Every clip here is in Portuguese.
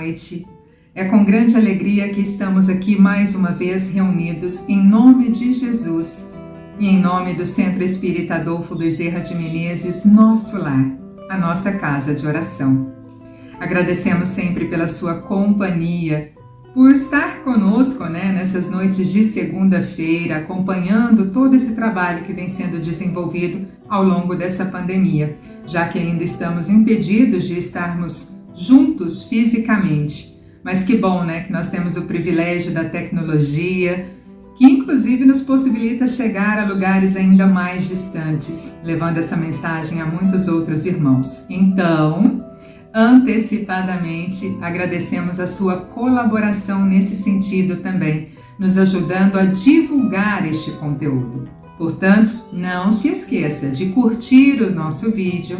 noite. É com grande alegria que estamos aqui mais uma vez reunidos em nome de Jesus e em nome do Centro Espírita Adolfo Bezerra de Menezes, nosso lar, a nossa casa de oração. Agradecemos sempre pela sua companhia, por estar conosco, nessas noites de segunda-feira, acompanhando todo esse trabalho que vem sendo desenvolvido ao longo dessa pandemia, já que ainda estamos impedidos de estarmos juntos fisicamente. Mas que bom, que nós temos o privilégio da tecnologia, que inclusive nos possibilita chegar a lugares ainda mais distantes, levando essa mensagem a muitos outros irmãos. Então, antecipadamente, agradecemos a sua colaboração nesse sentido também, nos ajudando a divulgar este conteúdo. Portanto, não se esqueça de curtir o nosso vídeo,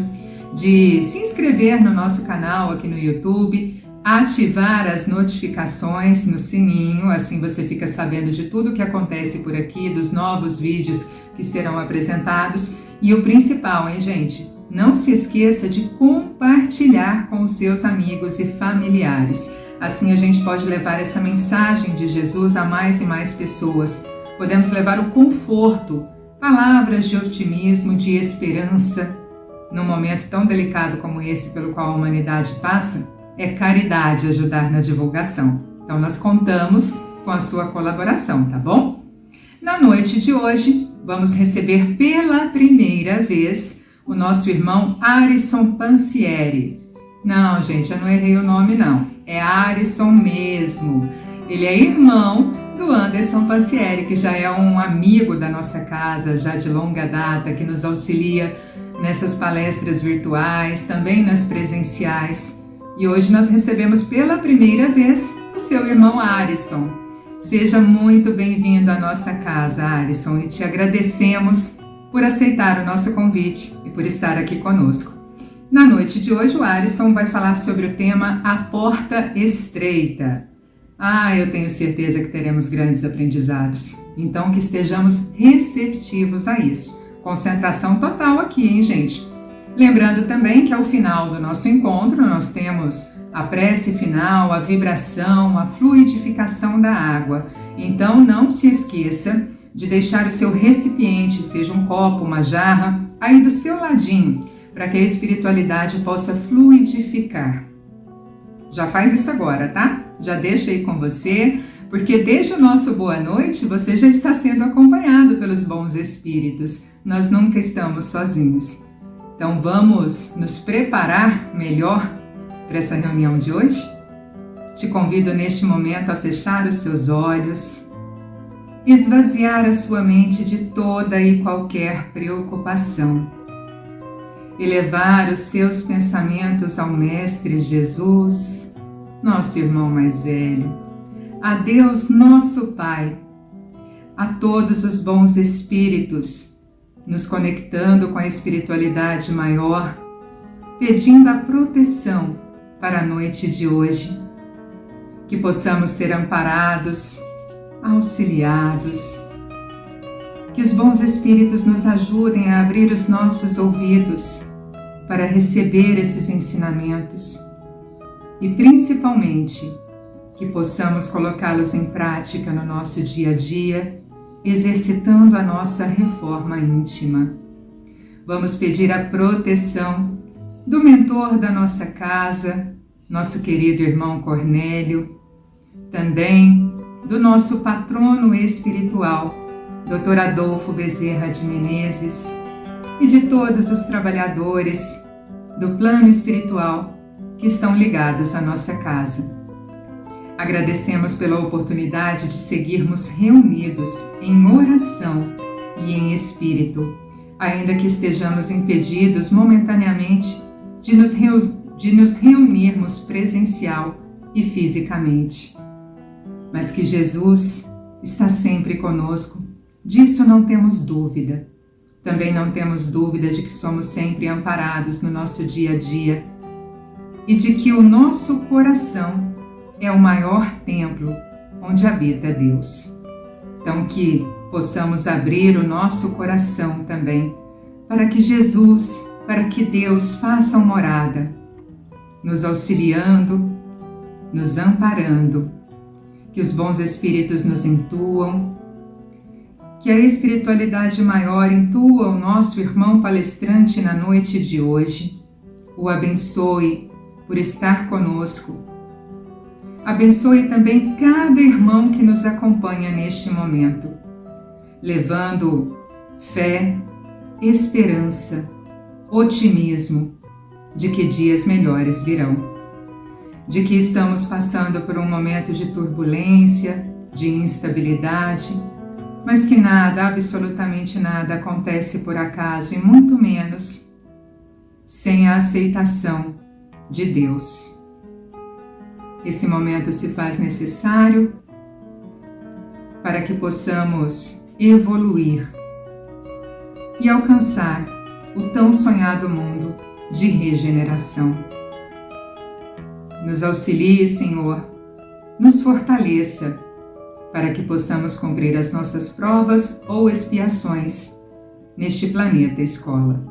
de se inscrever no nosso canal aqui no YouTube, ativar as notificações no sininho, assim você fica sabendo de tudo o que acontece por aqui, dos novos vídeos que serão apresentados. E o principal, gente? Não se esqueça de compartilhar com os seus amigos e familiares. Assim a gente pode levar essa mensagem de Jesus a mais e mais pessoas. Podemos levar o conforto, palavras de otimismo, de esperança. Num momento tão delicado como esse pelo qual a humanidade passa, é caridade ajudar na divulgação. Então nós contamos com a sua colaboração, tá bom? Na noite de hoje, vamos receber pela primeira vez o nosso irmão Arisson Pancieri. Não, gente, eu não errei o nome não, é Arisson mesmo. Ele é irmão do Anderson Pancieri, que já é um amigo da nossa casa, já de longa data, que nos auxilia nessas palestras virtuais, também nas presenciais. E hoje nós recebemos pela primeira vez o seu irmão Arisson. Seja muito bem-vindo à nossa casa, Arisson, e te agradecemos por aceitar o nosso convite e por estar aqui conosco. Na noite de hoje, o Arisson vai falar sobre o tema A Porta Estreita. Eu tenho certeza que teremos grandes aprendizados. Então, que estejamos receptivos a isso. Concentração total aqui, gente? Lembrando também que ao final do nosso encontro, nós temos a prece final, a vibração, a fluidificação da água. Então, não se esqueça de deixar o seu recipiente, seja um copo, uma jarra, aí do seu ladinho, para que a espiritualidade possa fluidificar. Já faz isso agora, tá? Já deixa aí com você, porque desde o nosso boa noite, você já está sendo acompanhado pelos bons espíritos. Nós nunca estamos sozinhos. Então vamos nos preparar melhor para essa reunião de hoje? Te convido neste momento a fechar os seus olhos, esvaziar a sua mente de toda e qualquer preocupação, elevar os seus pensamentos ao Mestre Jesus, nosso irmão mais velho, a Deus nosso Pai, a todos os bons espíritos, nos conectando com a espiritualidade maior, pedindo a proteção para a noite de hoje, que possamos ser amparados, auxiliados, que os bons espíritos nos ajudem a abrir os nossos ouvidos para receber esses ensinamentos e principalmente que possamos colocá-los em prática no nosso dia a dia, exercitando a nossa reforma íntima. Vamos pedir a proteção do mentor da nossa casa, nosso querido irmão Cornélio, também do nosso patrono espiritual, Dr. Adolfo Bezerra de Menezes, e de todos os trabalhadores do plano espiritual que estão ligados à nossa casa. Agradecemos pela oportunidade de seguirmos reunidos em oração e em espírito, ainda que estejamos impedidos momentaneamente de nos reunirmos presencial e fisicamente. Mas que Jesus está sempre conosco, disso não temos dúvida. Também não temos dúvida de que somos sempre amparados no nosso dia a dia e de que o nosso coração é o maior templo onde habita Deus. Então que possamos abrir o nosso coração também para que Jesus, para que Deus faça morada, nos auxiliando, nos amparando, que os bons espíritos nos intuam, que a espiritualidade maior intua o nosso irmão palestrante na noite de hoje, o abençoe por estar conosco. Abençoe também cada irmão que nos acompanha neste momento, levando fé, esperança, otimismo de que dias melhores virão, de que estamos passando por um momento de turbulência, de instabilidade, mas que nada, absolutamente nada acontece por acaso e muito menos sem a aceitação de Deus. Esse momento se faz necessário para que possamos evoluir e alcançar o tão sonhado mundo de regeneração. Nos auxilie, Senhor, nos fortaleça para que possamos cumprir as nossas provas ou expiações neste planeta escola.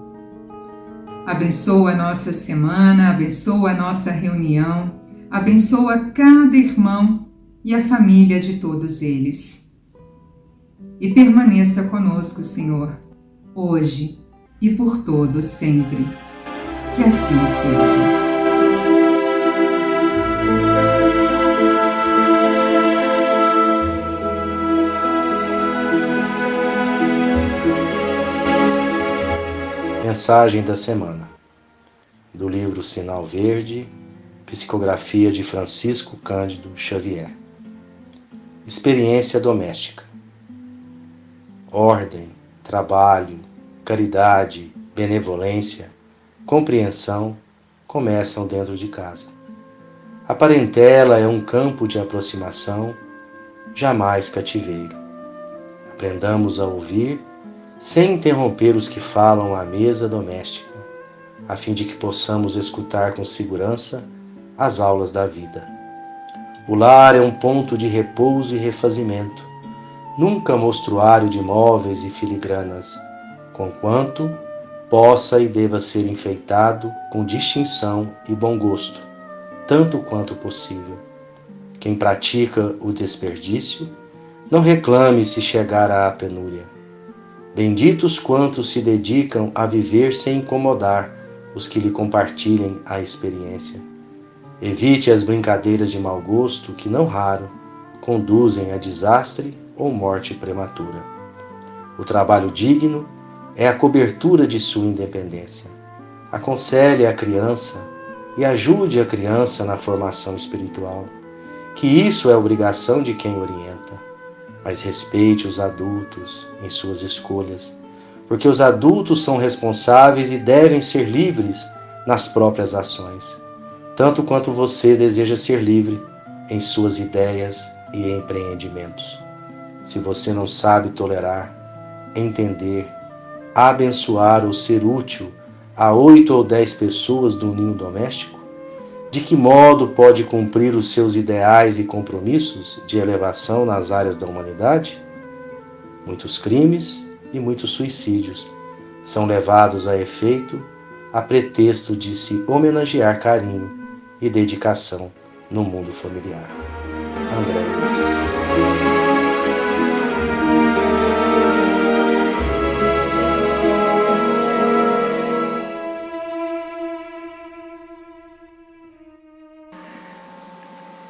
Abençoa a nossa semana, abençoa a nossa reunião, abençoa cada irmão e a família de todos eles. E permaneça conosco, Senhor, hoje e por todos sempre. Que assim seja. Mensagem da semana, do livro Sinal Verde, psicografia de Francisco Cândido Xavier. Experiência doméstica. Ordem, trabalho, caridade, benevolência, compreensão começam dentro de casa. A parentela é um campo de aproximação, jamais cativeiro. Aprendamos a ouvir sem interromper os que falam à mesa doméstica, a fim de que possamos escutar com segurança as aulas da vida. O lar é um ponto de repouso e refazimento, nunca mostruário de móveis e filigranas, conquanto possa e deva ser enfeitado com distinção e bom gosto, tanto quanto possível. Quem pratica o desperdício, não reclame se chegar à penúria. Benditos quantos se dedicam a viver sem incomodar os que lhe compartilhem a experiência. Evite as brincadeiras de mau gosto que, não raro, conduzem a desastre ou morte prematura. O trabalho digno é a cobertura de sua independência. Aconselhe a criança e ajude a criança na formação espiritual, que isso é obrigação de quem orienta. Mas respeite os adultos em suas escolhas, porque os adultos são responsáveis e devem ser livres nas próprias ações, tanto quanto você deseja ser livre em suas ideias e empreendimentos. Se você não sabe tolerar, entender, abençoar ou ser útil a 8 ou 10 pessoas do ninho doméstico, de que modo pode cumprir os seus ideais e compromissos de elevação nas áreas da humanidade? Muitos crimes e muitos suicídios são levados a efeito a pretexto de se homenagear carinho e dedicação no mundo familiar. André Luiz.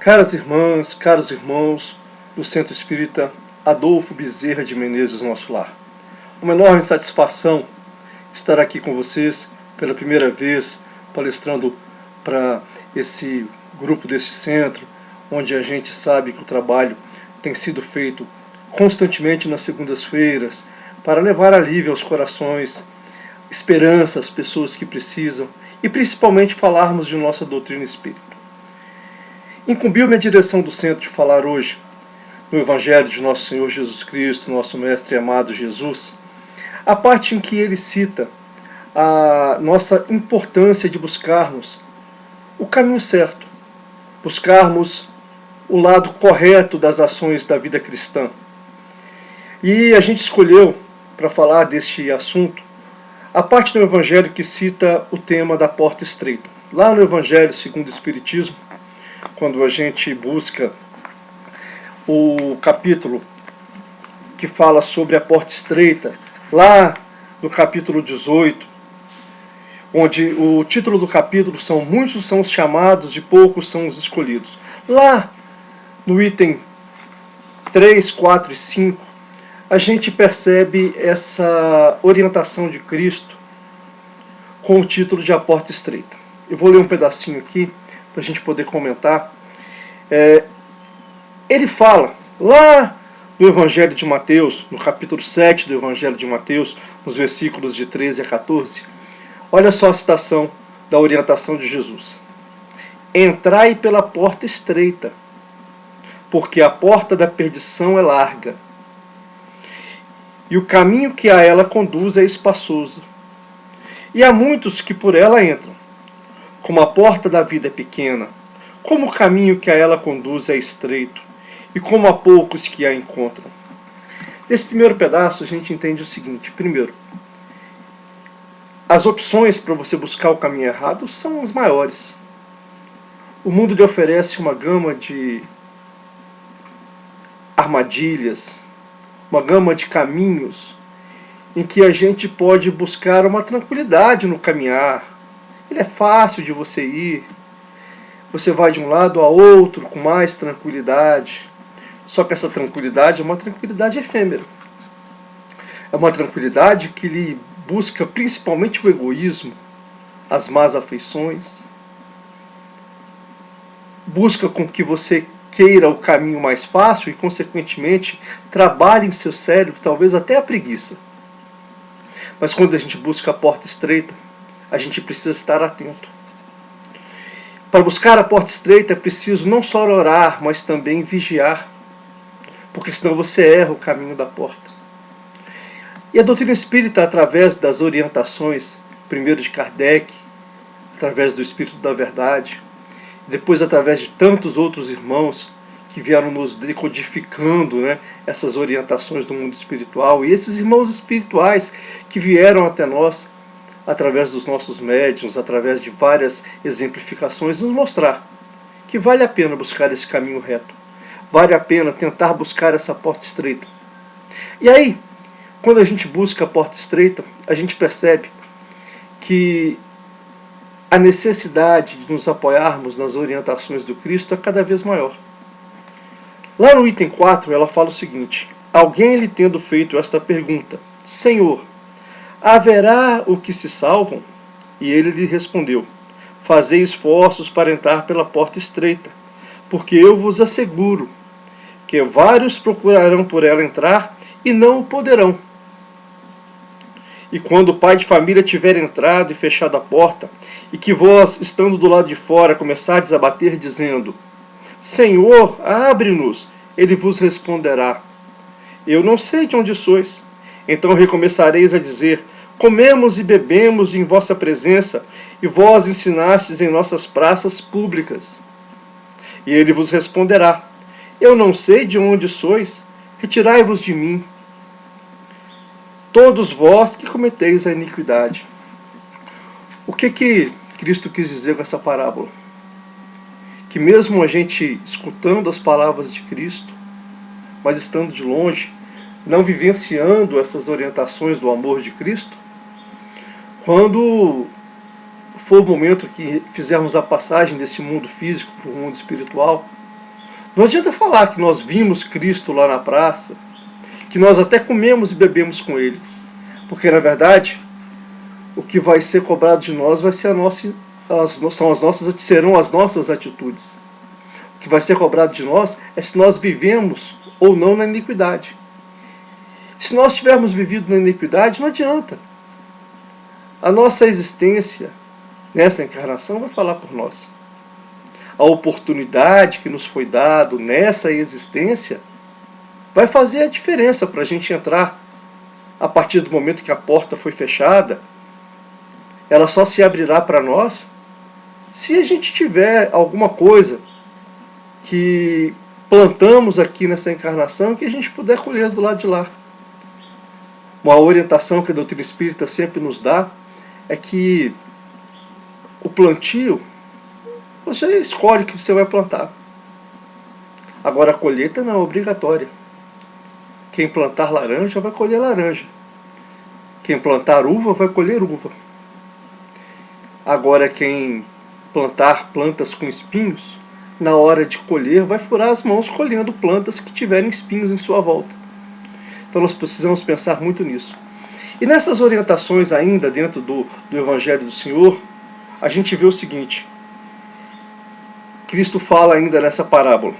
Caras irmãs, caros irmãos do Centro Espírita Adolfo Bezerra de Menezes, nosso lar. Uma enorme satisfação estar aqui com vocês pela primeira vez, palestrando para esse grupo desse centro, onde a gente sabe que o trabalho tem sido feito constantemente nas segundas-feiras para levar alívio aos corações, esperança às pessoas que precisam e principalmente falarmos de nossa doutrina espírita. Incumbiu-me a direção do centro de falar hoje, no Evangelho de Nosso Senhor Jesus Cristo, nosso Mestre e amado Jesus, a parte em que ele cita a nossa importância de buscarmos o caminho certo, buscarmos o lado correto das ações da vida cristã. E a gente escolheu, para falar deste assunto, a parte do Evangelho que cita o tema da porta estreita. Lá no Evangelho segundo o Espiritismo, quando a gente busca o capítulo que fala sobre a porta estreita, lá no capítulo 18, onde o título do capítulo são muitos são os chamados e poucos são os escolhidos. Lá no item 3, 4 e 5, a gente percebe essa orientação de Cristo com o título de A Porta Estreita. Eu vou ler um pedacinho aqui para a gente poder comentar. Ele fala lá no Evangelho de Mateus, no capítulo 7 do Evangelho de Mateus, nos versículos de 13 a 14. Olha só a citação da orientação de Jesus. Entrai pela porta estreita, porque a porta da perdição é larga, e o caminho que a ela conduz é espaçoso. E há muitos que por ela entram. Como a porta da vida é pequena, como o caminho que a ela conduz é estreito, e como há poucos que a encontram. Nesse primeiro pedaço a gente entende o seguinte. Primeiro, as opções para você buscar o caminho errado são as maiores. O mundo lhe oferece uma gama de armadilhas, uma gama de caminhos em que a gente pode buscar uma tranquilidade no caminhar. Ele é fácil de você ir, você vai de um lado a outro com mais tranquilidade. Só que essa tranquilidade é uma tranquilidade efêmera. É uma tranquilidade que lhe busca principalmente o egoísmo, as más afeições. Busca com que você queira o caminho mais fácil e, consequentemente, trabalhe em seu cérebro, talvez até a preguiça. Mas quando a gente busca a porta estreita, a gente precisa estar atento. Para buscar a porta estreita é preciso não só orar, mas também vigiar, porque senão você erra o caminho da porta. E a doutrina espírita, através das orientações, primeiro de Kardec, através do Espírito da Verdade, depois através de tantos outros irmãos que vieram nos decodificando, essas orientações do mundo espiritual, e esses irmãos espirituais que vieram até nós, através dos nossos médiuns, através de várias exemplificações, nos mostrar que vale a pena buscar esse caminho reto, vale a pena tentar buscar essa porta estreita. E aí, quando a gente busca a porta estreita, a gente percebe que a necessidade de nos apoiarmos nas orientações do Cristo é cada vez maior. Lá no item 4, ela fala o seguinte: alguém lhe tendo feito esta pergunta, Senhor, haverá o que se salvam? E ele lhe respondeu, fazei esforços para entrar pela porta estreita, porque eu vos asseguro que vários procurarão por ela entrar e não o poderão. E quando o pai de família tiver entrado e fechado a porta, e que vós, estando do lado de fora, começardes a bater, dizendo, Senhor, abre-nos, ele vos responderá, eu não sei de onde sois. Então recomeçareis a dizer, comemos e bebemos em vossa presença, e vós ensinastes em nossas praças públicas. E ele vos responderá, eu não sei de onde sois, retirai-vos de mim, todos vós que cometeis a iniquidade. O que Cristo quis dizer com essa parábola? Que mesmo a gente escutando as palavras de Cristo, mas estando de longe, não vivenciando essas orientações do amor de Cristo, quando for o momento que fizermos a passagem desse mundo físico para o mundo espiritual, não adianta falar que nós vimos Cristo lá na praça, que nós até comemos e bebemos com Ele, porque na verdade o que vai ser cobrado de nós vai ser serão as nossas atitudes. O que vai ser cobrado de nós é se nós vivemos ou não na iniquidade. Se nós tivermos vivido na iniquidade, não adianta. A nossa existência nessa encarnação vai falar por nós. A oportunidade que nos foi dado nessa existência vai fazer a diferença para a gente entrar. A partir do momento que a porta foi fechada, ela só se abrirá para nós se a gente tiver alguma coisa que plantamos aqui nessa encarnação que a gente puder colher do lado de lá. Uma orientação que a doutrina espírita sempre nos dá é que o plantio Você escolhe o que você vai plantar. Agora a colheita não é obrigatória. Quem plantar laranja vai colher laranja. Quem plantar uva vai colher uva. Agora quem plantar plantas com espinhos, na hora de colher, vai furar as mãos colhendo plantas que tiverem espinhos em sua volta. Então nós precisamos pensar muito nisso. E nessas orientações ainda dentro do Evangelho do Senhor, a gente vê o seguinte. Cristo fala ainda nessa parábola.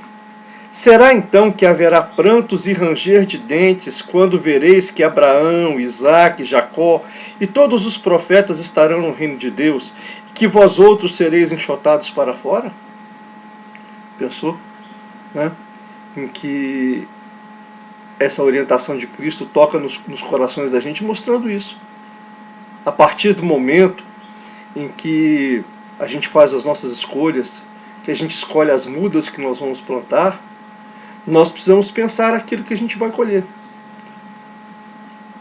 Será então que haverá prantos e ranger de dentes quando vereis que Abraão, Isaque, Jacó e todos os profetas estarão no reino de Deus, e que vós outros sereis enxotados para fora? Pensou? Né? Em que essa orientação de Cristo toca nos corações da gente, mostrando isso. A partir do momento em que a gente faz as nossas escolhas, que a gente escolhe as mudas que nós vamos plantar, nós precisamos pensar aquilo que a gente vai colher.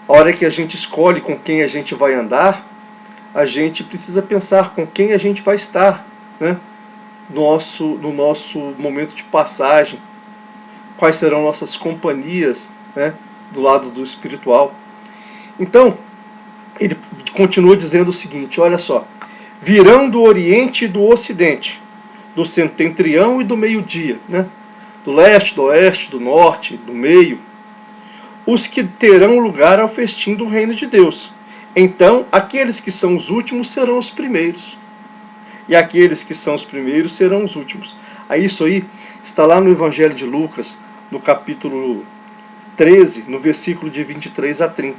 A hora que a gente escolhe com quem a gente vai andar, a gente precisa pensar com quem a gente vai estar, né? No nosso momento de passagem. Quais serão nossas companhias, né? Do lado do espiritual. Então, ele continua dizendo o seguinte, olha só. Virão do Oriente e do Ocidente, do setentrião e do meio-dia, né? Do leste, do oeste, do norte, do meio, os que terão lugar ao festim do reino de Deus. Então, aqueles que são os últimos serão os primeiros, e aqueles que são os primeiros serão os últimos. Isso aí está lá no Evangelho de Lucas, no capítulo 13, no versículo de 23 a 30.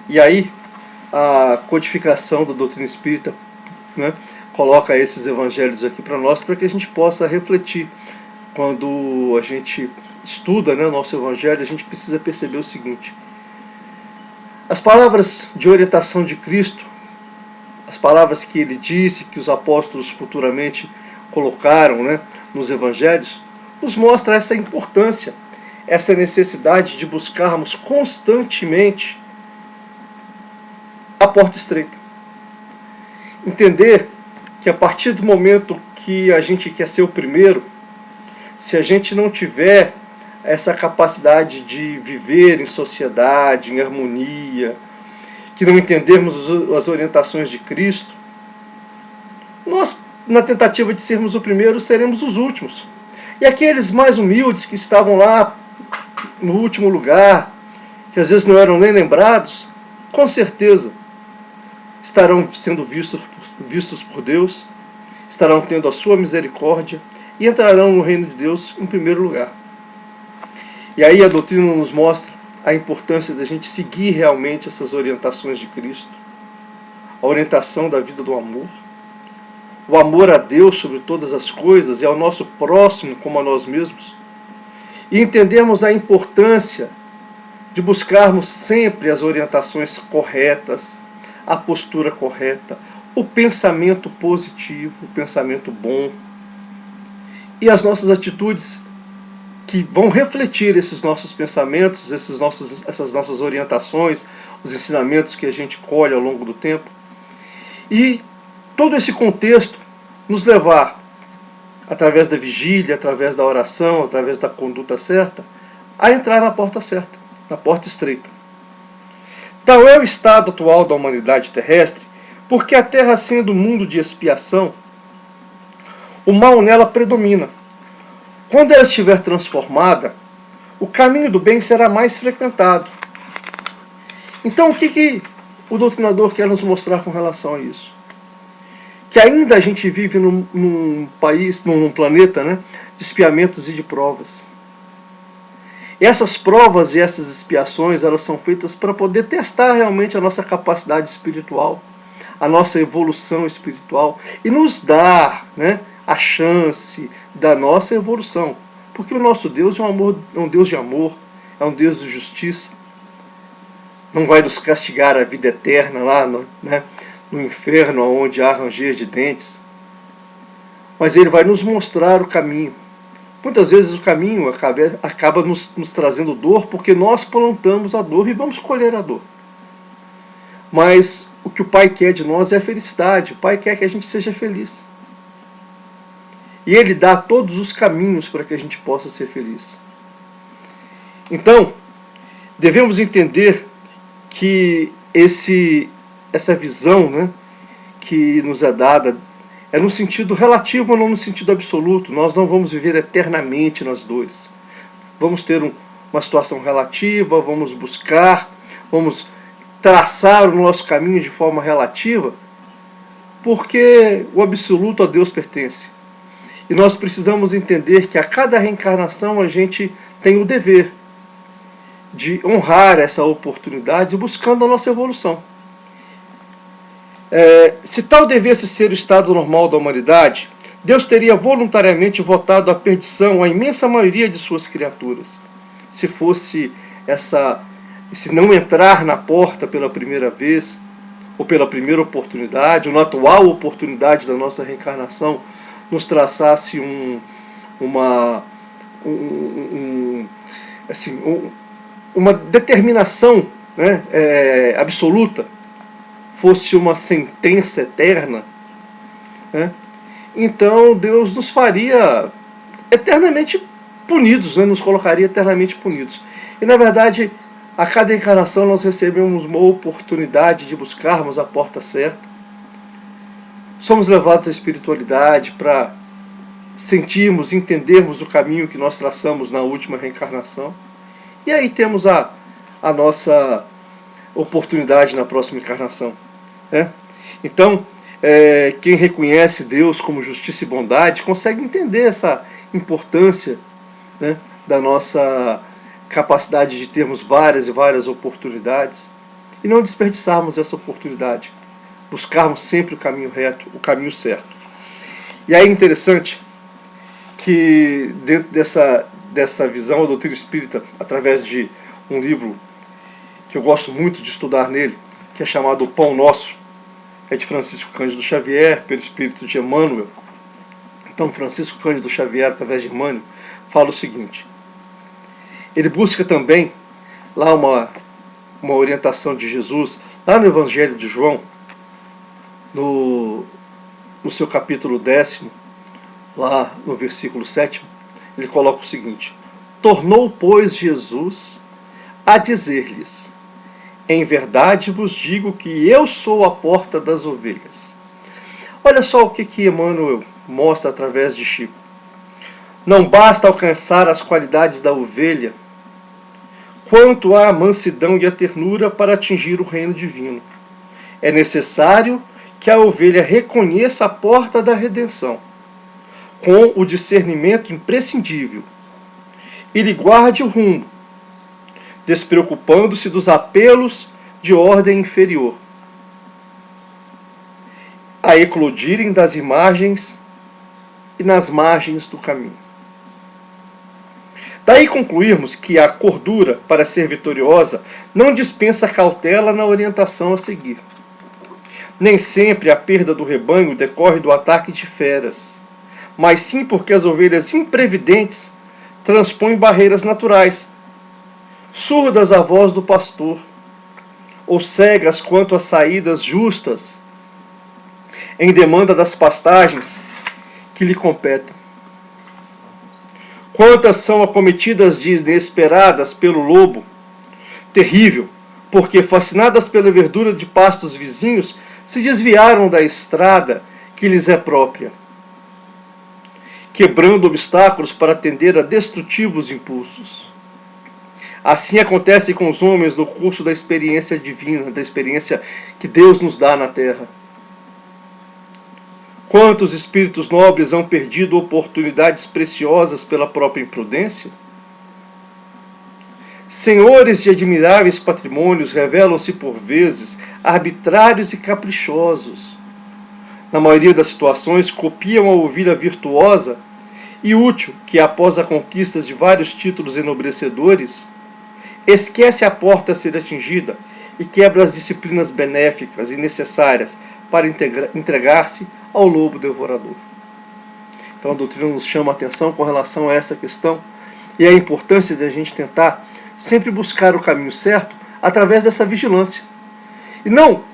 E aí, a codificação da doutrina espírita, né, coloca esses evangelhos aqui para nós, para que a gente possa refletir. Quando a gente estuda, né, o nosso evangelho, a gente precisa perceber o seguinte. As palavras de orientação de Cristo, as palavras que ele disse, que os apóstolos futuramente colocaram, né, nos evangelhos, nos mostra essa importância, essa necessidade de buscarmos constantemente a porta estreita. Entender que a partir do momento que a gente quer ser o primeiro, se a gente não tiver essa capacidade de viver em sociedade, em harmonia, que não entendermos as orientações de Cristo, nós, na tentativa de sermos o primeiro, seremos os últimos. E aqueles mais humildes que estavam lá no último lugar, que às vezes não eram nem lembrados, com certeza estarão sendo vistos por Deus, estarão tendo a sua misericórdia e entrarão no reino de Deus em primeiro lugar. E aí a doutrina nos mostra a importância da gente seguir realmente essas orientações de Cristo, a orientação da vida do amor, o amor a Deus sobre todas as coisas e ao nosso próximo como a nós mesmos, e entendermos a importância de buscarmos sempre as orientações corretas, a postura correta, o pensamento positivo, o pensamento bom, e as nossas atitudes que vão refletir esses nossos pensamentos, essas nossas orientações, os ensinamentos que a gente colhe ao longo do tempo. E todo esse contexto nos levar, através da vigília, através da oração, através da conduta certa, a entrar na porta certa, na porta estreita. Tal é o estado atual da humanidade terrestre, porque a Terra, sendo um mundo de expiação, o mal nela predomina. Quando ela estiver transformada, o caminho do bem será mais frequentado. Então, o que o doutrinador quer nos mostrar com relação a isso? Que ainda a gente vive num país, num planeta, né, de expiamentos e de provas. E essas provas e essas expiações, elas são feitas para poder testar realmente a nossa capacidade espiritual, a nossa evolução espiritual, e nos dar, né, a chance da nossa evolução. Porque o nosso Deus é um Deus de amor, é um Deus de justiça. Não vai nos castigar a vida eterna lá no inferno, onde há ranger de dentes. Mas Ele vai nos mostrar o caminho. Muitas vezes o caminho acaba nos trazendo dor, porque nós plantamos a dor e vamos colher a dor. Mas o que o Pai quer de nós é a felicidade. O Pai quer que a gente seja feliz. E Ele dá todos os caminhos para que a gente possa ser feliz. Então, devemos entender que essa visão, né, que nos é dada é no sentido relativo, não no sentido absoluto. Nós não vamos viver eternamente nas dores. Vamos ter uma situação relativa, vamos buscar, vamos traçar o nosso caminho de forma relativa, porque o absoluto a Deus pertence. E nós precisamos entender que a cada reencarnação a gente tem o dever de honrar essa oportunidade buscando a nossa evolução. Se tal devesse ser o estado normal da humanidade, Deus teria voluntariamente votado a perdição à imensa maioria de suas criaturas. Se fosse esse não entrar na porta pela primeira vez, ou pela primeira oportunidade, ou na atual oportunidade da nossa reencarnação, nos traçasse uma determinação, né, absoluta, fosse uma sentença eterna, né, então Deus nos faria eternamente punidos, né, nos colocaria eternamente punidos. E na verdade, a cada encarnação nós recebemos uma oportunidade de buscarmos a porta certa. Somos levados à espiritualidade para sentirmos, entendermos o caminho que nós traçamos na última reencarnação. E aí temos a nossa oportunidade na próxima encarnação, né? Então, quem reconhece Deus como justiça e bondade consegue entender essa importância, né, da nossa capacidade de termos várias e várias oportunidades e não desperdiçarmos essa oportunidade, buscarmos sempre o caminho reto, o caminho certo. E aí é interessante que dentro dessa visão da doutrina espírita, através de um livro que eu gosto muito de estudar nele, que é chamado O Pão Nosso, é de Francisco Cândido Xavier, pelo espírito de Emmanuel. Então Francisco Cândido Xavier, através de Emmanuel, fala o seguinte: ele busca também lá uma orientação de Jesus, lá no Evangelho de João, no seu capítulo 10, lá no versículo 7, ele coloca o seguinte: tornou, pois, Jesus a dizer-lhes: em verdade vos digo que eu sou a porta das ovelhas. Olha só o que Emmanuel mostra através de Chico. Não basta alcançar as qualidades da ovelha, quanto à mansidão e a ternura para atingir o reino divino. É necessário que a ovelha reconheça a porta da redenção, com o discernimento imprescindível, e lhe guarde o rumo, despreocupando-se dos apelos de ordem inferior, a eclodirem das imagens e nas margens do caminho. Daí concluirmos que a cordura, para ser vitoriosa, não dispensa cautela na orientação a seguir. Nem sempre a perda do rebanho decorre do ataque de feras, mas sim porque as ovelhas imprevidentes transpõem barreiras naturais, surdas à voz do pastor, ou cegas quanto às saídas justas, em demanda das pastagens que lhe competem. Quantas são acometidas de inesperadas pelo lobo terrível, porque, fascinadas pela verdura de pastos vizinhos, se desviaram da estrada que lhes é própria, quebrando obstáculos para atender a destrutivos impulsos. Assim acontece com os homens no curso da experiência divina, da experiência que Deus nos dá na terra. Quantos espíritos nobres hão perdido oportunidades preciosas pela própria imprudência? Senhores de admiráveis patrimônios revelam-se por vezes arbitrários e caprichosos. Na maioria das situações, copiam a ovelha virtuosa e útil que, após a conquista de vários títulos enobrecedores, esquece a porta a ser atingida e quebra as disciplinas benéficas e necessárias para entregar-se ao lobo devorador. Então a doutrina nos chama a atenção com relação a essa questão e a importância de a gente tentar sempre buscar o caminho certo através dessa vigilância. E não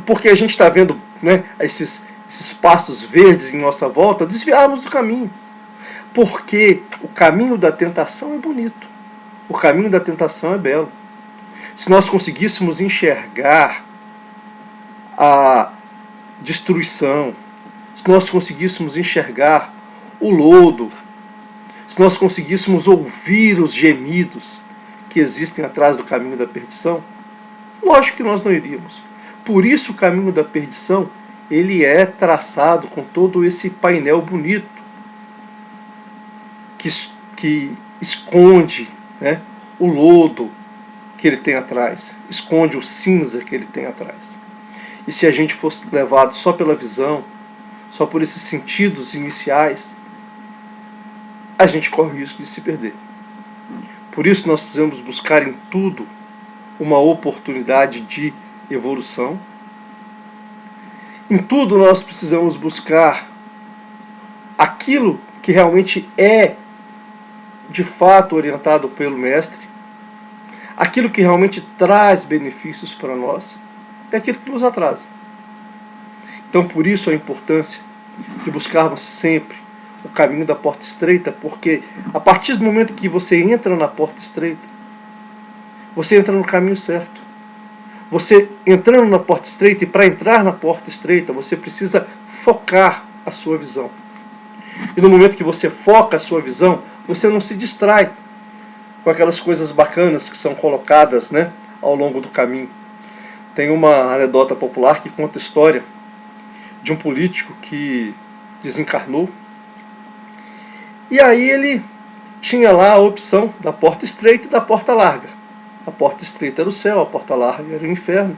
porque a gente está vendo, né, esses esses pastos verdes em nossa volta, desviarmos do caminho. Porque o caminho da tentação é bonito. O caminho da tentação é belo. Se nós conseguíssemos enxergar a destruição, se nós conseguíssemos enxergar o lodo, se nós conseguíssemos ouvir os gemidos que existem atrás do caminho da perdição, lógico que nós não iríamos. Por isso o caminho da perdição, ele é traçado com todo esse painel bonito, que esconde, né, o lodo que ele tem atrás, esconde o cinza que ele tem atrás. E se a gente fosse levado só pela visão, só por esses sentidos iniciais, a gente corre o risco de se perder. Por isso nós precisamos buscar em tudo uma oportunidade de evolução. Em tudo nós precisamos buscar aquilo que realmente é de fato orientado pelo Mestre, aquilo que realmente traz benefícios para nós, é aquilo que nos atrasa. Então por isso a importância de buscarmos sempre o caminho da porta estreita, porque a partir do momento que você entra na porta estreita, você entra no caminho certo. Você entrando na porta estreita, e para entrar na porta estreita, você precisa focar a sua visão. E no momento que você foca a sua visão, você não se distrai com aquelas coisas bacanas que são colocadas, né, ao longo do caminho. Tem uma anedota popular que conta a história de um político que desencarnou. E aí ele tinha lá a opção da porta estreita e da porta larga. A porta estreita era o céu, a porta larga era o inferno.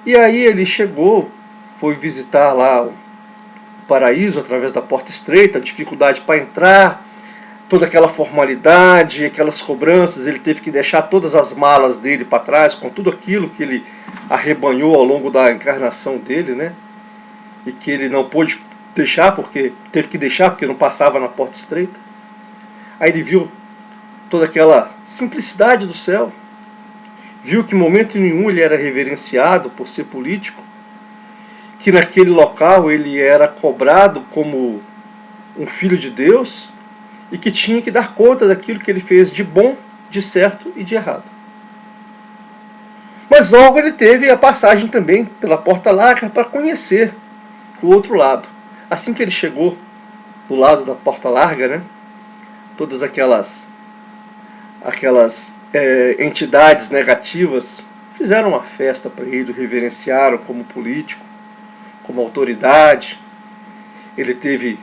E aí ele chegou, foi visitar lá o paraíso através da porta estreita, a dificuldade para entrar, toda aquela formalidade, aquelas cobranças, ele teve que deixar todas as malas dele para trás, com tudo aquilo que ele arrebanhou ao longo da encarnação dele, né? E que ele não pôde deixar, porque teve que deixar porque não passava na porta estreita. Aí ele viu toda aquela simplicidade do céu, viu que em momento nenhum ele era reverenciado por ser político, que naquele local ele era cobrado como um filho de Deus e que tinha que dar conta daquilo que ele fez de bom, de certo e de errado. Mas logo ele teve a passagem também pela porta larga para conhecer o outro lado. Assim que ele chegou do lado da porta larga, né, todas aquelas entidades negativas fizeram uma festa para ele, o reverenciaram como político, como autoridade. Ele teve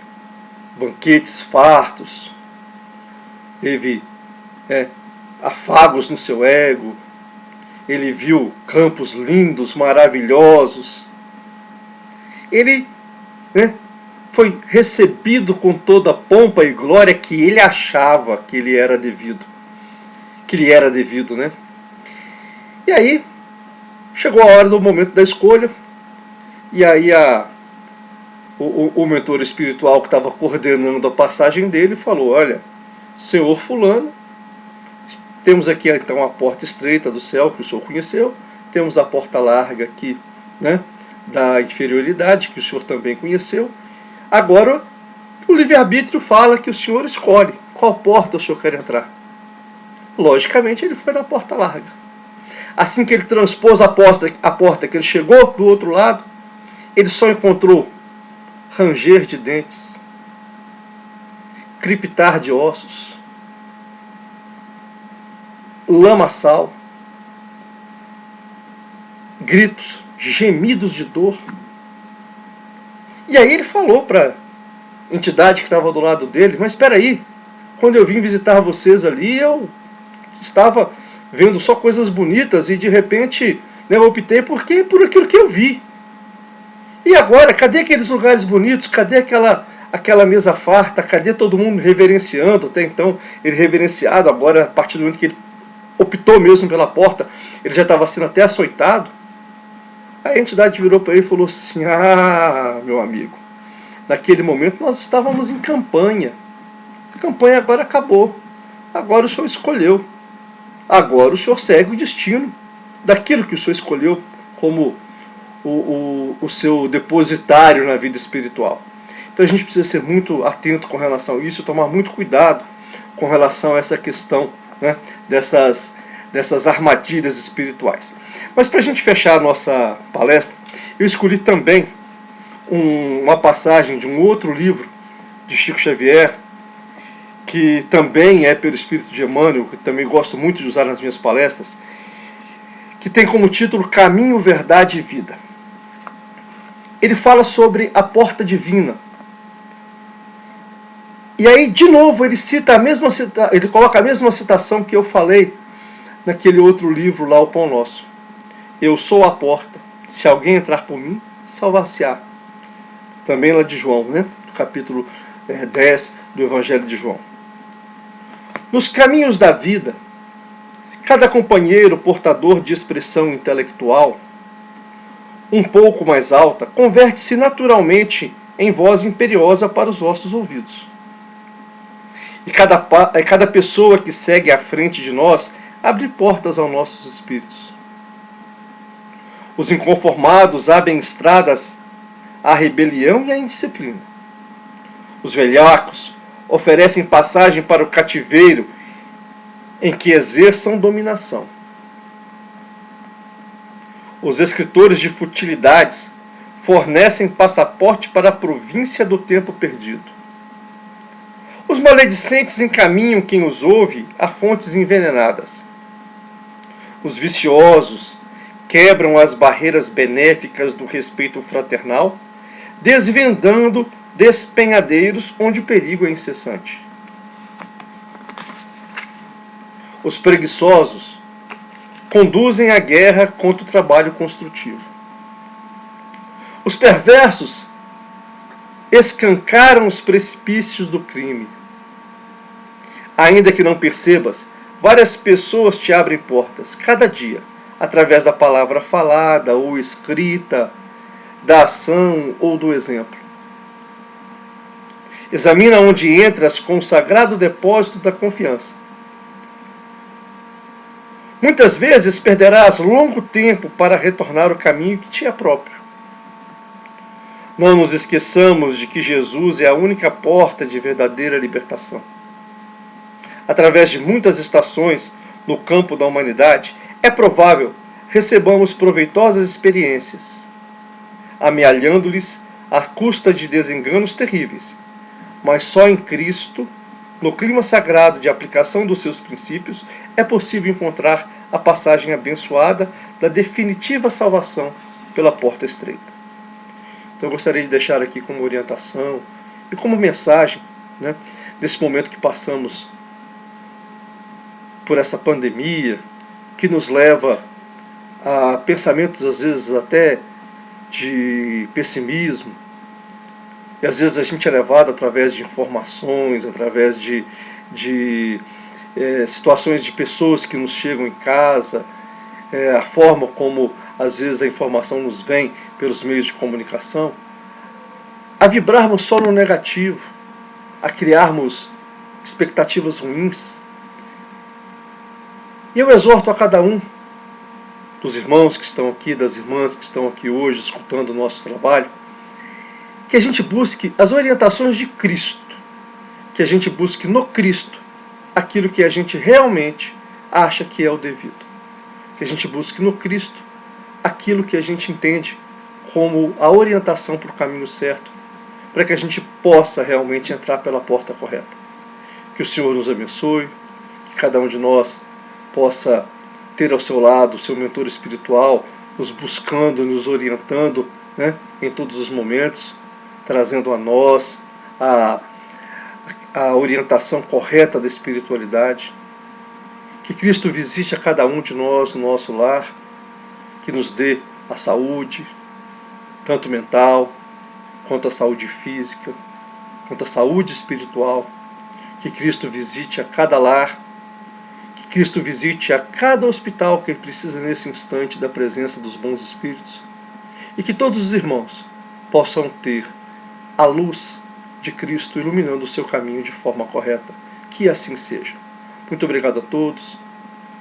banquetes fartos, teve afagos no seu ego, ele viu campos lindos, maravilhosos. Ele foi recebido com toda a pompa e glória que ele achava que ele era devido. Né? E aí chegou a hora do momento da escolha, e aí o mentor espiritual que estava coordenando a passagem dele falou: olha, senhor fulano, temos aqui então a porta estreita do céu que o senhor conheceu, temos a porta larga aqui, né, da inferioridade que o senhor também conheceu. Agora o livre-arbítrio fala que o senhor escolhe qual porta o senhor quer entrar. Logicamente ele foi na porta larga. Assim que ele transpôs a porta, que ele chegou do outro lado, ele só encontrou ranger de dentes, crepitar de ossos, lamaçal, gritos, gemidos de dor. E aí ele falou para a entidade que estava do lado dele: mas espera aí, quando eu vim visitar vocês ali, eu estava vendo só coisas bonitas e de repente eu optei por aquilo que eu vi. E agora, cadê aqueles lugares bonitos? Cadê aquela mesa farta? Cadê todo mundo reverenciando? Até então ele reverenciado, agora a partir do momento que ele optou mesmo pela porta, ele já estava sendo até açoitado. A entidade virou para ele e falou assim: ah, meu amigo, naquele momento nós estávamos em campanha. A campanha agora acabou. Agora o senhor escolheu. Agora o senhor segue o destino daquilo que o senhor escolheu como o seu depositário na vida espiritual. Então a gente precisa ser muito atento com relação a isso, tomar muito cuidado com relação a essa questão, né, dessas armadilhas espirituais. Mas para a gente fechar a nossa palestra, eu escolhi também uma passagem de um outro livro de Chico Xavier, que também é pelo Espírito de Emmanuel, que também gosto muito de usar nas minhas palestras, que tem como título Caminho, Verdade e Vida. Ele fala sobre a porta divina. E aí, de novo, ele coloca a mesma citação que eu falei naquele outro livro lá, O Pão Nosso. Eu sou a porta. Se alguém entrar por mim, salvar-se-á. Também lá de João, né? Do capítulo 10 do Evangelho de João. Nos caminhos da vida, cada companheiro portador de expressão intelectual um pouco mais alta converte-se naturalmente em voz imperiosa para os vossos ouvidos. E cada pessoa que segue à frente de nós abre portas aos nossos espíritos. Os inconformados abrem estradas à rebelião e à indisciplina. Os velhacos oferecem passagem para o cativeiro em que exerçam dominação. Os escritores de futilidades fornecem passaporte para a província do tempo perdido. Os maledicentes encaminham quem os ouve a fontes envenenadas. Os viciosos quebram as barreiras benéficas do respeito fraternal, desvendando despenhadeiros onde o perigo é incessante. Os preguiçosos conduzem a guerra contra o trabalho construtivo. Os perversos escancaram os precipícios do crime. Ainda que não percebas, várias pessoas te abrem portas, cada dia, através da palavra falada ou escrita, da ação ou do exemplo. Examina onde entras com o sagrado depósito da confiança. Muitas vezes perderás longo tempo para retornar ao caminho que te é próprio. Não nos esqueçamos de que Jesus é a única porta de verdadeira libertação. Através de muitas estações no campo da humanidade, é provável recebamos proveitosas experiências, amealhando-lhes à custa de desenganos terríveis, mas só em Cristo, no clima sagrado de aplicação dos seus princípios, é possível encontrar a passagem abençoada da definitiva salvação pela porta estreita. Então eu gostaria de deixar aqui como orientação e como mensagem, né, nesse momento que passamos por essa pandemia, que nos leva a pensamentos às vezes até de pessimismo, e às vezes a gente é levado através de informações, através de situações de pessoas que nos chegam em casa, a forma como às vezes a informação nos vem pelos meios de comunicação, a vibrarmos só no negativo, a criarmos expectativas ruins. E eu exorto a cada um dos irmãos que estão aqui, das irmãs que estão aqui hoje escutando o nosso trabalho, que a gente busque as orientações de Cristo, que a gente busque no Cristo aquilo que a gente realmente acha que é o devido, que a gente busque no Cristo aquilo que a gente entende como a orientação para o caminho certo, para que a gente possa realmente entrar pela porta correta. Que o Senhor nos abençoe, que cada um de nós possa ter ao seu lado o seu mentor espiritual, nos buscando, nos orientando, né, em todos os momentos, trazendo a nós a orientação correta da espiritualidade. Que Cristo visite a cada um de nós no nosso lar, que nos dê a saúde, tanto mental, quanto a saúde física, quanto a saúde espiritual. Que Cristo visite a cada lar, que Cristo visite a cada hospital que precisa nesse instante da presença dos bons espíritos, e que todos os irmãos possam ter a luz de Cristo iluminando o seu caminho de forma correta. Que assim seja. Muito obrigado a todos,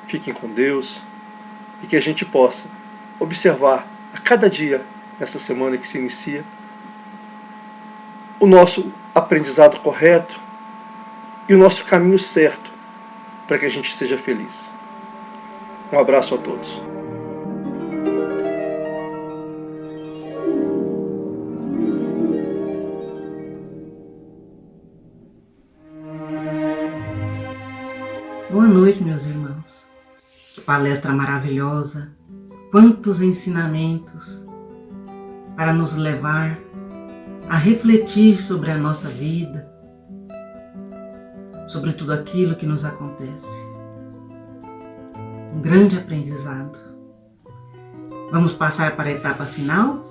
fiquem com Deus, e que a gente possa observar a cada dia nessa semana que se inicia, o nosso aprendizado correto e o nosso caminho certo para que a gente seja feliz. Um abraço a todos. Boa noite, meus irmãos. Que palestra maravilhosa, quantos ensinamentos para nos levar a refletir sobre a nossa vida, sobre tudo aquilo que nos acontece. Um grande aprendizado. Vamos passar para a etapa final?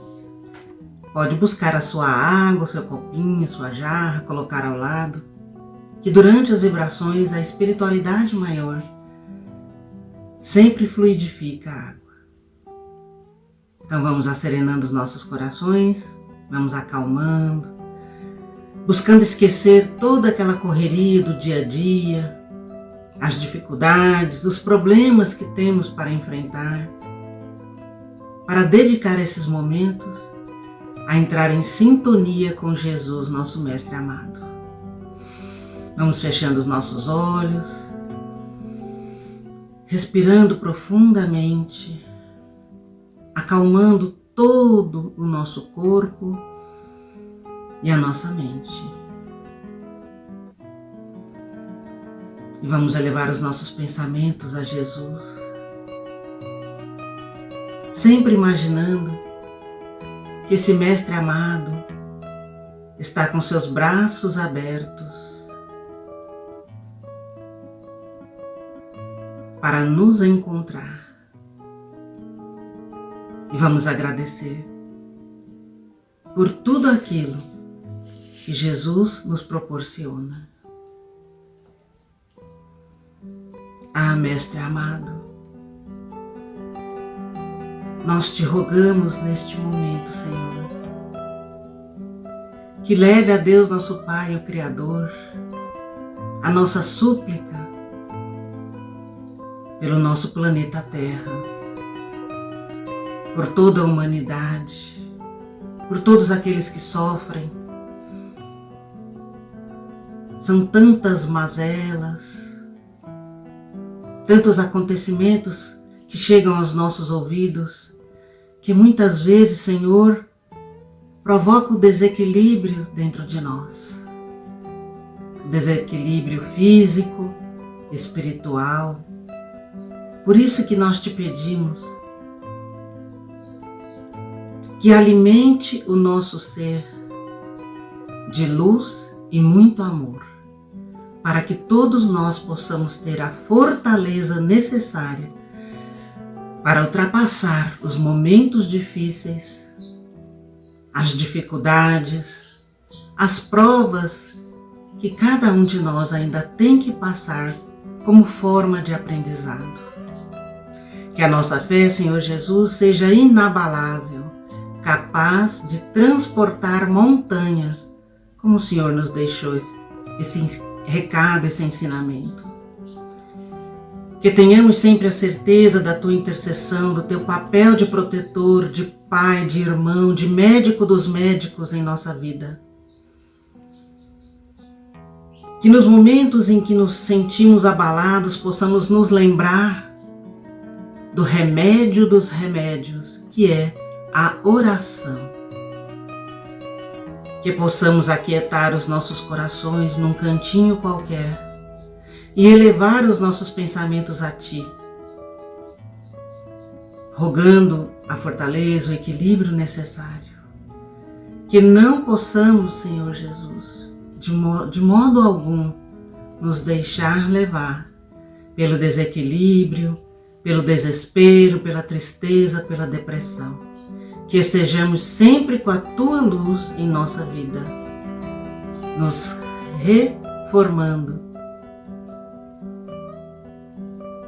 Pode buscar a sua água, o seu copinho, sua jarra, colocar ao lado, que durante as vibrações a espiritualidade maior sempre fluidifica a água. Então vamos acerenando os nossos corações, vamos acalmando, buscando esquecer toda aquela correria do dia a dia, as dificuldades, os problemas que temos para enfrentar, para dedicar esses momentos a entrar em sintonia com Jesus, nosso Mestre amado. Vamos fechando os nossos olhos, respirando profundamente, acalmando todo o nosso corpo e a nossa mente. E vamos elevar os nossos pensamentos a Jesus, sempre imaginando que esse Mestre amado está com seus braços abertos para nos encontrar. E vamos agradecer por tudo aquilo que Jesus nos proporciona. Ah, Mestre amado, nós te rogamos neste momento, Senhor, que leve a Deus nosso Pai, o Criador, a nossa súplica pelo nosso planeta Terra, por toda a humanidade, por todos aqueles que sofrem. São tantas mazelas, tantos acontecimentos que chegam aos nossos ouvidos, que muitas vezes, Senhor, provoca o desequilíbrio dentro de nós. O desequilíbrio físico, espiritual. Por isso que nós te pedimos que alimente o nosso ser de luz e muito amor, para que todos nós possamos ter a fortaleza necessária para ultrapassar os momentos difíceis, as dificuldades, as provas que cada um de nós ainda tem que passar como forma de aprendizado. Que a nossa fé, Senhor Jesus, seja inabalável, capaz de transportar montanhas, como o Senhor nos deixou esse recado, esse ensinamento. Que tenhamos sempre a certeza da Tua intercessão, do Teu papel de protetor, de pai, de irmão, de médico dos médicos em nossa vida. Que nos momentos em que nos sentimos abalados, possamos nos lembrar do remédio dos remédios, que é a oração. Que possamos aquietar os nossos corações num cantinho qualquer e elevar os nossos pensamentos a Ti, rogando a fortaleza, o equilíbrio necessário. Que não possamos, Senhor Jesus, de modo algum, nos deixar levar pelo desequilíbrio, pelo desespero, pela tristeza, pela depressão. Que estejamos sempre com a Tua luz em nossa vida, nos reformando,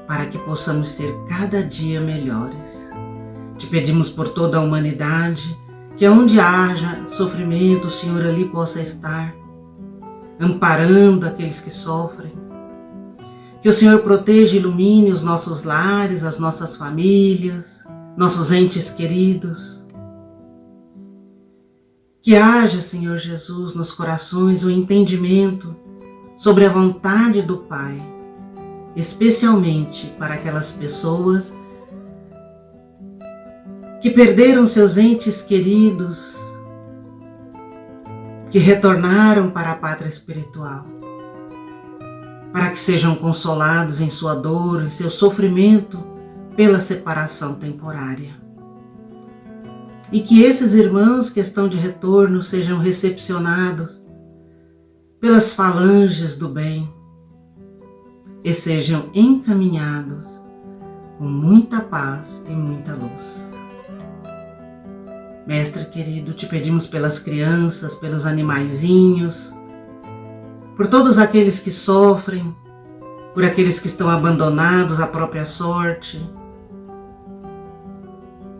para que possamos ser cada dia melhores. Te pedimos por toda a humanidade, que onde haja sofrimento, o Senhor ali possa estar, amparando aqueles que sofrem. Que o Senhor proteja e ilumine os nossos lares, as nossas famílias, nossos entes queridos. Que haja, Senhor Jesus, nos corações o entendimento sobre a vontade do Pai, especialmente para aquelas pessoas que perderam seus entes queridos, que retornaram para a pátria espiritual, para que sejam consolados em sua dor, em seu sofrimento pela separação temporária. E que esses irmãos que estão de retorno sejam recepcionados pelas falanges do bem e sejam encaminhados com muita paz e muita luz. Mestre querido, te pedimos pelas crianças, pelos animaizinhos, por todos aqueles que sofrem, por aqueles que estão abandonados à própria sorte,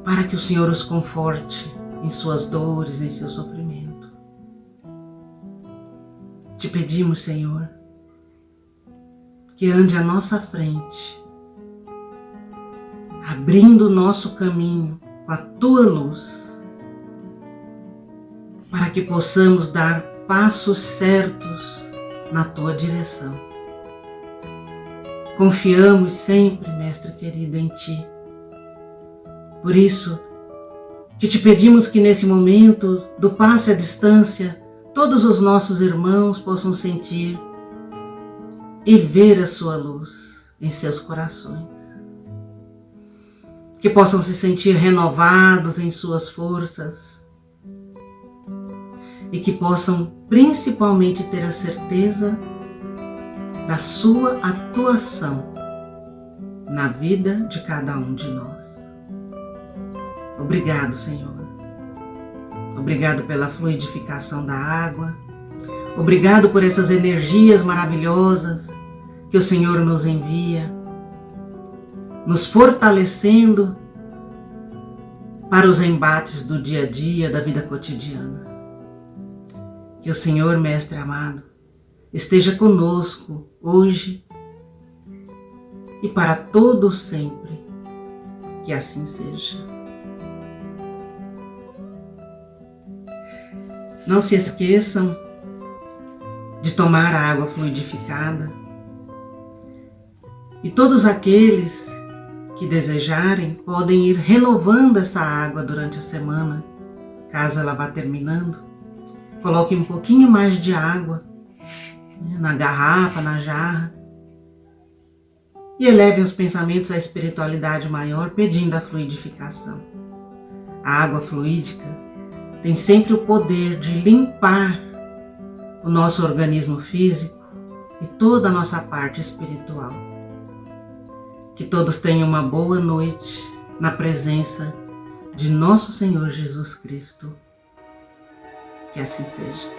para que o Senhor os conforte em suas dores, em seu sofrimento. Te pedimos, Senhor, que ande à nossa frente, abrindo o nosso caminho com a Tua luz, para que possamos dar passos certos na Tua direção. Confiamos sempre, Mestre querido, em Ti. Por isso, que te pedimos que nesse momento do passe à distância, todos os nossos irmãos possam sentir e ver a sua luz em seus corações. Que possam se sentir renovados em suas forças e que possam principalmente ter a certeza da sua atuação na vida de cada um de nós. Obrigado, Senhor. Obrigado pela fluidificação da água. Obrigado por essas energias maravilhosas que o Senhor nos envia, nos fortalecendo para os embates do dia a dia, da vida cotidiana. Que o Senhor, Mestre amado, esteja conosco hoje e para todo sempre. Que assim seja. Não se esqueçam de tomar a água fluidificada e todos aqueles que desejarem podem ir renovando essa água durante a semana, caso ela vá terminando. Coloque um pouquinho mais de água na garrafa, na jarra e elevem os pensamentos à espiritualidade maior pedindo a fluidificação. A água fluídica tem sempre o poder de limpar o nosso organismo físico e toda a nossa parte espiritual. Que todos tenham uma boa noite na presença de nosso Senhor Jesus Cristo. Que assim seja.